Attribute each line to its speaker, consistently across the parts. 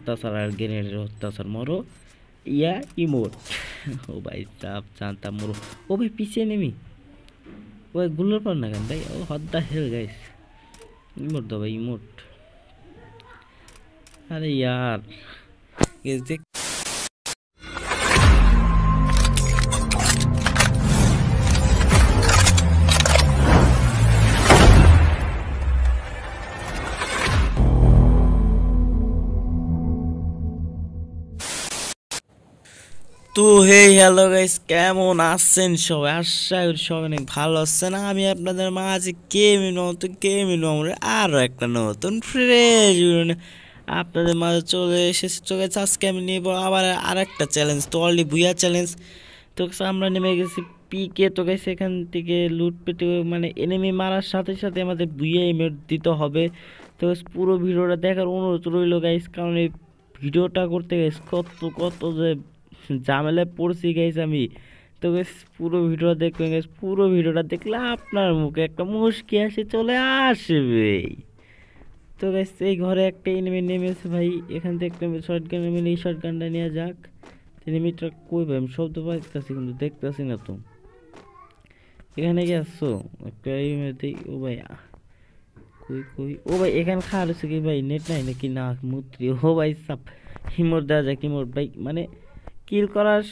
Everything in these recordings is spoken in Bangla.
Speaker 1: অত্যাচার আর গ্রেনেডের অত্যাচার মরো ইয়া ইমোট ও ভাই চাপ জানতাম মরো ও ভাই পিছিয়ে নেমি ওই গুলোর পর না কেন ভাই oh what the hell guys emote দাও ভাই ইমোট আরে यार ये देख তো হে হ্যালো গাইস কেমন আছেন সবাই আশা করি সবাই অনেক ভালো আছেন আমি আপনাদের মাঝে গেমিং আমরা আরো একটা নতুন ফ্রেশ আপনাদের মাঝে চলে এসেছে তো গাইস আজকে আমি নিব আবার আরেকটা চ্যালেঞ্জ তো অলরেডি বুয়া চ্যালেঞ্জ তো আমরা নেমে গেছি পিকে তো গাইস এখান থেকে লুট পেতে মানে এনিমি মারার সাথে সাথে আমাদের বুয়া ইমোট দিতে হবে তো পুরো ভিডিওটা দেখার অনুরোধ রইল গাইস কারণ এই ভিডিওটা করতে গাইস কত কত যে ঝামেলায় পড়ছি গাইস আমি তো গাইস পুরো ভিডিও দেখবেন গাইস পুরো ভিডিওটা দেখলে আপনার মুখে একটা মুশকি আসে চলে আসবে তো গাইস এই ঘরে একটা এনিমি নেমেছে ভাই এখান থেকে একটা শটগান মিলে এই শটগানটা নিয়ে যাক এনিমিটা কই ভাই আমি শব্দ পাইতেছি কিন্তু দেখতেছি না তো এখানে কি আসছো একটা এনিমি ও ভাই কই কই ও ভাই এখানে খাওয়া হচ্ছে কি ভাই নেট নাই নাকি না মুত্রি ও ভাই সাপ ইমোট দেওয়া যায় ইমোট ভাই মানে কিল করার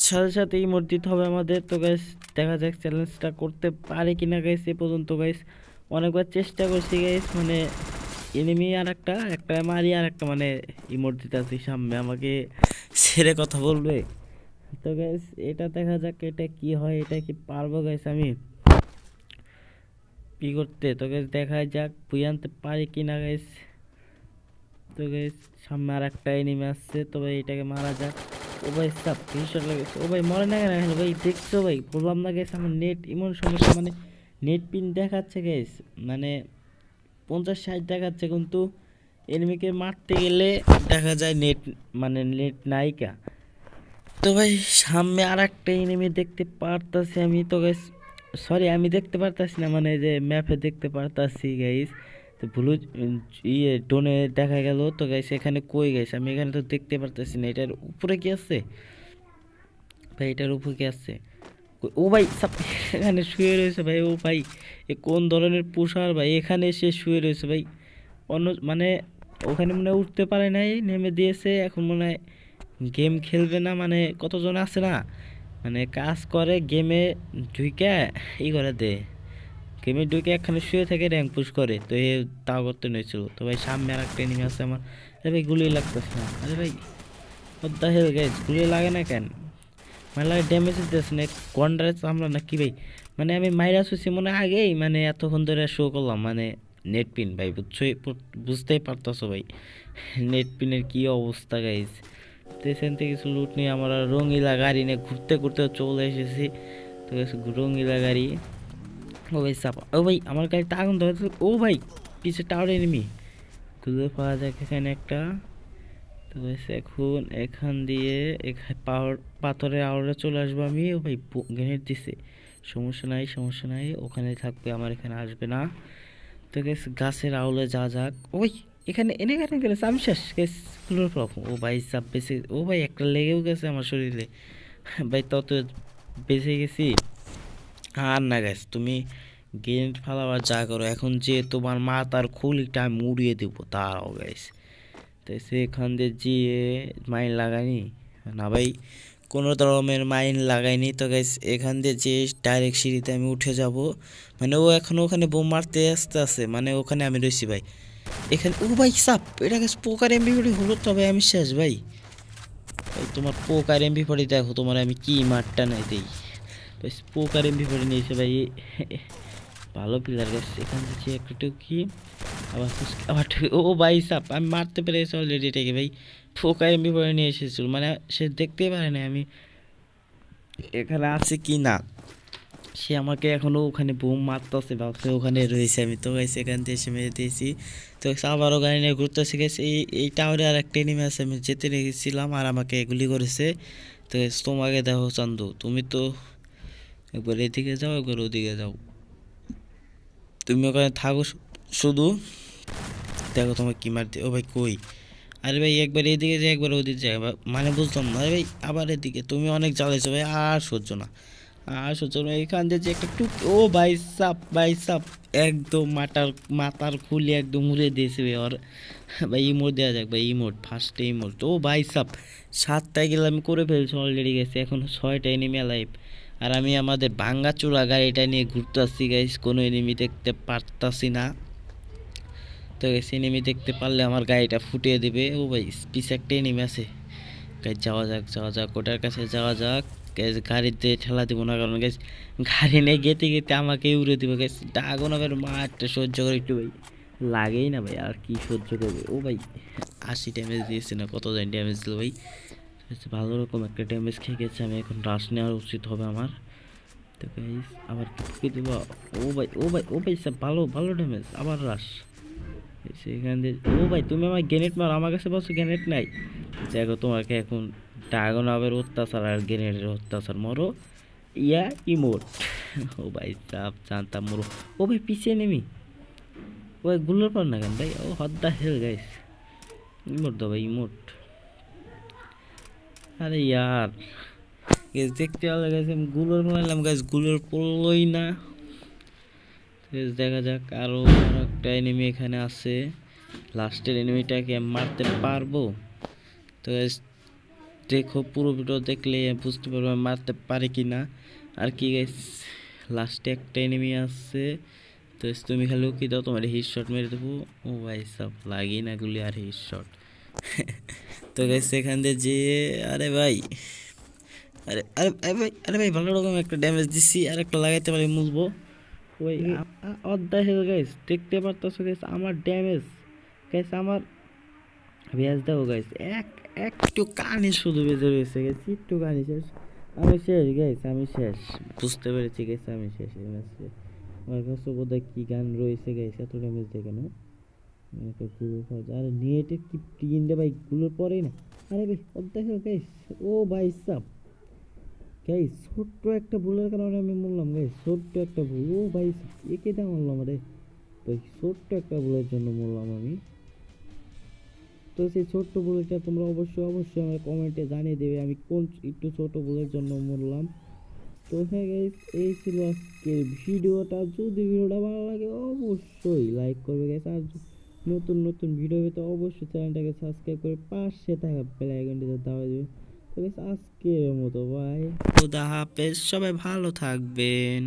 Speaker 1: সাথে সাথে ইমোট দিতে হবে আমাদের তো গাইস দেখা যাক চ্যালেঞ্জটা করতে পারে কিনা গাইস এ পর্যন্ত গাইস অনেকবার চেষ্টা করছি গাইস মানে এনিমি আর একটা মারি আর একটা মানে ইমোট দিতে আছি সামনে আমাকে ছেড়ে কথা বলবে তো গাইস এটা দেখা যাক এটা কি হয় এটা কি পারবো গাইস আমি কি করতে তো গাইস দেখা যাক বুঝে আনতে পারি কিনা গাইস তো গাইস সামনে আর একটা এনিমি আসছে তবে এটাকে মারা যাক ও ভাই সাপ ফিনিশার লাগেছে ও ভাই মরে না কেন ভাই দেখছো ভাই বললাম না গাইস আমার নেট এমন সমস্যা মানে নেট পিন দেখাচ্ছে গাইস মানে 50-60 দেখাচ্ছে কিন্তু এনিমিকে মারতে গেলে দেখা যায় নেট মানে নেট নাইকা তো ভাই সামনে আর একটা এনিমি দেখতে পারতাছি আমি তো গাইস সরি আমি দেখতে পারতাছি না মানে যে ম্যাপে দেখতে পারতাছি গাইস তো ব্লু ইয়ে টোনে দেখা গেল তো গাইস এখানে কই গাইস আমি এখানে তো দেখতে পারতাছি না এটার উপরে কি আছে ভাই এটার উপরে কি আছে ও ভাই এখানে শুয়ে রয়েছে ভাই ও ভাই এ কোন ধরনের পুষার ভাই এখানে এসে শুয়ে রয়েছে ভাই অন্য মানে ওখানে মনে উঠতে পারে নাই নেমে দিয়েছে এখন মনে হয় গেম খেলবে না মানে কতজন আছে না মানে কাজ করে গেমে ঢুকে ই করে দে গেমে ঢুকে একখানে শুয়ে থেকে র্যাঙ্ক পুশ করে তো এ তাও করতে নিয়েছিল তো ভাই সামনে আর একটা এনিমি আছে আমার আরে ভাই গুলি লাগতেছে না আরে ভাই হোয়াট দ্য হেল গাইস গুলি লাগে না কেন মানে লাগে ড্যামেজ দিতেছে না কন্ডারে আমরা না কি ভাই মানে আমি মাইরা শুছি মনে আগেই মানে এতক্ষণ ধরে শো করলাম মানে নেট পিন ভাই বুঝতেই পারতেছো ভাই নেট পিনের কি অবস্থা গাইস তো এখান থেকে কিছু লুট নিয়ে আমরা রঙিলা গাড়ি নিয়ে ঘুরতে ঘুরতে চলে এসেছি তো রঙিলা গাড়ি ও ভাই চাপা ও ভাই আমার গাড়িতে আগুন ধরে ও ভাই পিছে টাওয়ার এনিমি খুঁজে পাওয়া যাক এখানে একটা তো এখন এখান দিয়ে পাথরের আওড়ে চলে আসবো আমি ও ভাই গ্রেনেড দিছে সমস্যা নাই ওখানে থাকবে আমার এখানে আসবে না তো গাছের আওলে যা যাক ওই এখানে এনে গেলে আমি শেষ ও ভাই চাপ বেঁচে ও ভাই একটা লেগেও গেছে আমার শরীরে ভাই তত বেঁচে গেছি আর না গেছ তুমি গ্রেনেড ফালাবার যা করো এখন যে তোমার মাথার খুলিটা আমি উড়িয়ে দেবো তারাও গেছে তো সেখান দিয়ে যেয়ে মাইন লাগাইনি না ভাই কোনো ধরনের মাইন লাগাইনি তো গাইস এখান দিয়ে যে ডাইরেক্ট সিঁড়িতে আমি উঠে যাব মানে ও এখন ওখানে বোম মারতে আসতে মানে ওখানে আমি রয়েছি ভাই এখানে ও ভাই সাপ এটা গাছ পোকার এমবি হলো তবে আমি শেষ ভাই তোমার পোকার এমবি দেখো তোমার আমি কি মারটা নাই দেই পোকার এমবি নিয়েছে ভাই ভালো প্লেয়ার গাছ এখান থেকে একটু কি আবার ও ভাই সাপ আমি মারতে পেরেছি অলরেডি এটাকে ভাই পোকা এমবি নিয়ে এসেছিল মানে সে দেখতেই পারে না আমি এখানে আছে কি না সে আমাকে এখনো ওখানে বোম মারতেছে ভাবছে ওখানে রয়েছে আমি তো গাইছি এখান থেকে এসে মেরে দিয়েছি তো আবারও গাড়ি নিয়ে ঘুরতেছে গেছে এই টাওয়ারে আর একটা এনিমি আছে আমি যেতে রেখেছিলাম আর আমাকে গুলি করেছে তো তোমাকে দেখো চান্দু তুমি তো একবার এদিকে যাও একবার ওদিকে যাও তুমি ওখানে থাকো শুধু দেখো তোমার কি মারতে ও ভাই কই
Speaker 2: আরে ভাই একবার এদিকে যায় একবার ওদিকে যায় মানে বুঝলাম না। আরে ভাই আবার এদিকে, তুমি অনেক জ্বালাইছো ভাই, আর সহ্য না, আর সহ্য না। এখান দিয়ে যে একটা টুক, ও ভাই সাপ, ভাই সাপ, একদম মাথার খুলি একদম উড়ে দিয়েছে ভাই ওর। ভাই ইমোট দেওয়া যাক ভাই, ইমোট ফার্স্টে ইমোট। ও ভাই সাপ, 7টায় গেলে আমি করে ফেলছি অলরেডি, গেছে এখন 6টা এনিমি লাইভ। আর আমি আমাদের ভাঙ্গা চূড়া গাড়িটা নিয়ে ঘুরতে আসছি গাইস, কোনো এনিমি দেখতে পারতাছি না। তো গেছে এনিমি দেখতে পারলে আমার গাড়িটা ফুটিয়ে দিবে। ও ভাই পিছে একটা এনিমি আছে গাইস, যাওয়া যাক যাওয়া যাক, ওটার কাছে যাওয়া যাক গাইস। গাড়িতে ঠেলা দিব না, কারণ গাইস গাড়ি নিয়ে গেতে গেতে আমাকেই উড়ে দিবে গাইস। ড্রাগনের মারটা সহ্য করে একটু ভাই, লাগেই না ভাই, আর কি সহ্য করবে। ও ভাই 80 ড্যামেজ দিয়েছে না, কত জন ড্যামেজ দিল ভাই। ভালো রকম একটা ড্যামেজ খেয়ে গেছে, আমি এখন রাশ নেওয়ার উচিত হবে আমার। তো গাইস আবার কি ঠুকে দিব। ও ভাই ও ভাই ও ভাই সব ভালো ভালো ড্যামেজ, আবার রাশ। সেখান দিয়ে ও ভাই তুমি আমার গ্রেনেড মার, আমার কাছে বলছো গ্রেনেড নাই। দেখো তোমাকে এখন ড্রাগন আবার অত্যাচার আর গ্রেনেডের অত্যাচার, মরো ইয়া ইমোট। ও ভাই চাপ জানতাম মরো। ও ভাই পিছিয়ে নেমি, ও ভাই গুলোর পর না কেন ভাই, oh what the hell guys. Emote দাও ভাই ইমোট। আরে ইয়ার গাইস দেখতে ভালো গেছে, আমি গুলোর মারলাম গাইস, গুলোর পড়লোই না। গাইস দেখা যাক, আরো একটা এনিমি এখানে আছে। লাস্টের এনিমিটাকে মারতে পারবো? তো গাইস দেখো, পুরো ভিডিও দেখলে বুঝতে পারবো আমি মারতে পারি কি না। আর কি গাইস, লাস্টে একটা এনিমি আছে। তো guys, তুমি খালি কি দাও, তোমার হিট শট মেরে দেবো। ও ভাই সব লাগি না গুলি, আর হিট শট। তো গাইস এখান দিয়ে যে, আরে ভাই, আরে আরে আরে ভাই, আরে ভাই ভালো রকম একটা ড্যামেজ দিছি, আর একটা লাগাইতে পারি মুলবো। ওই অর্ধা হেল গাইস, দেখতে পারতেছো গাইস আমার ড্যামেজ। গাইস আমার ভেজ দাও গাইস, একটু কানে শুধু বেজে রয়েছে গাইস, একটু কানে শেষ। আমি শেষ গাইস, আমি শেষ। বুঝতে পেরেছি গাইস আমি শেষ এই ম্যাচে। আমার কাছে বোধহয় কি গান রয়েছে গাইস, এত ড্যামেজ দেয় কেন। একটা গুলো খাওয়া, আরে নেটে কি প্রিন্ট ভাই, গুলো পরেই না। আরে ভাই অর্ধেক গাইস। ও ভাই সাব গাইস, ছোট্ট একটা ভুলের কারণে আমি মরলাম গাইস, ছোট্ট একটা ভুল। ও ভাই একে দা মারলাম, আরে ভাই ছোট্ট একটা ভুলের জন্য মরলাম আমি। তো সেই ছোট্ট ভুলটা তোমরা অবশ্যই অবশ্যই আমার কমেন্টে জানিয়ে দেবে, আমি কোন একটু ছোট ভুলের জন্য মরলাম। তো হ্যাঁ গাইস, এই ছিল আজকের ভিডিওটা। যদি ভিডিওটা ভালো লাগে অবশ্যই লাইক করবে গাইস, আর নতুন নতুন ভিডিও পেতে অবশ্যই চ্যানেলটাকে সাবস্ক্রাইব করে পাশে থাকা বেল আইকনটিতে দাও দিবে। তো গাইস আজকের মতো বাই, খুদা হাফেজ, সবাই ভালো থাকবেন।